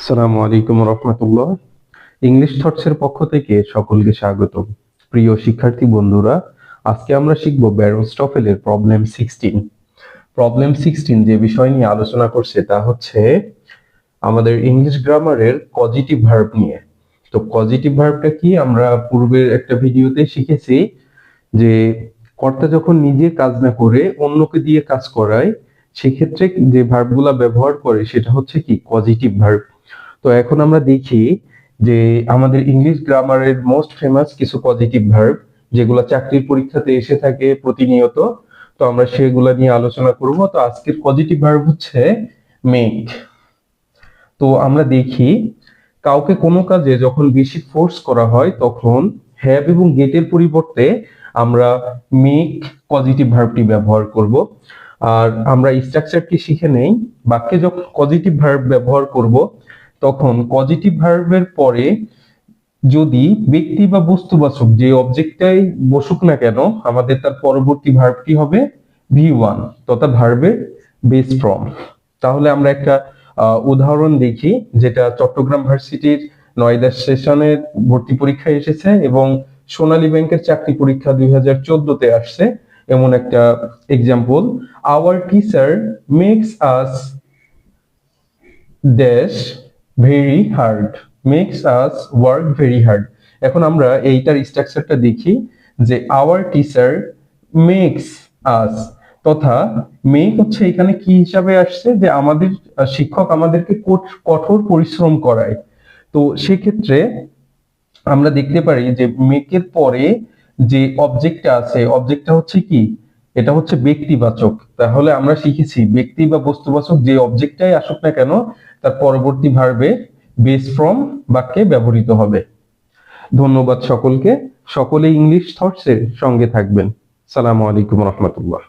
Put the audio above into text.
আসসালামু আলাইকুম রহমতুল্লাহ। ইংলিশ থটসের পক্ষ থেকে সকলকে স্বাগতম। প্রিয় শিক্ষার্থী বন্ধুরা, আজকে আমরা শিখব ব্যারনস্টফেলের প্রবলেম 16। যে বিষয় নিয়ে আলোচনা করছে তা হচ্ছে আমাদের ইংলিশ গ্রামারের পজিটিভ ভার্ব নিয়ে। তো পজিটিভ ভার্বটা কি, আমরা পূর্বের একটা ভিডিওতে শিখেছি যে কর্তা যখন নিজে কাজ না করে অন্যকে দিয়ে কাজ করায়, সেক্ষেত্রে যে ভার্বগুলা ব্যবহার করে সেটা হচ্ছে কি পজিটিভ ভার্ব। তো এখন আমরা দেখি যে আমাদের ইংলিশ গ্রামারের মোস্ট ফেমাস কিছু পজিটিভ ভার্ব যেগুলো চাকরির পরীক্ষাতে এসে থাকে প্রতিনিয়ত। তো আমরা সেগুলা নিয়ে আলোচনা করব। তো আজকের পজিটিভ ভার্ব হচ্ছে মেক। তো আমরা দেখি কাউকে কোনো কাজে যখন বেশি ফোর্স করা হয় তখন হ্যাভ এবং গেটের পরিবর্তে আমরা মেক পজিটিভ ভার্বটি ব্যবহার করব। আর আমরা স্ট্রাকচারটি শিখে নেই। বাক্যে যখন পজিটিভ ভার্ব ব্যবহার করব তখন পজিটিভ ভার্বের পরে যদি ব্যক্তি বা বস্তুবাচক যে অবজেক্টটাই বসুক না কেন, আমাদের তার পরবর্তী ভার্বটি হবে V1 তথা ভার্বের বেস ফ্রম। তাহলে আমরা একটা উদাহরণ দেখি, যেটা চট্টগ্রাম ভার্সিটির 9 সেশনের ভর্তি পরীক্ষায় এসেছে এবং সোনালী ব্যাংকের চাকরি পরীক্ষা 2014-তে আসছে। এমন একটা example, our teacher makes us dash very hard, makes us work very hard. এখন আমরা এইটার স্ট্রাকচারটা দেখি যে আওয়ার টিচার মেক্স আস তথা মেক হচ্ছে এখানে কি হিসাবে আসছে, যে আমাদের শিক্ষক আমাদেরকে কঠোর পরিশ্রম করায়। তো সেক্ষেত্রে আমরা দেখতে পারি যে মেকের পরে যে অবজেক্টটা আছে, অবজেক্টটা হচ্ছে কি, এটা হচ্ছে ব্যক্তিবাচক। তাহলে আমরা শিখেছি ব্যক্তি বা বস্তুবাচক যে অবজেক্টটাই আসুক না কেন তার পরবর্তী ভার্বে বেস ফ্রম বাক্যে ব্যবহৃত হবে। ধন্যবাদ সকলকে। সকলে ইংলিশ থটস এর সঙ্গে থাকবেন। সালামু আলাইকুম রহমতুল্লাহ।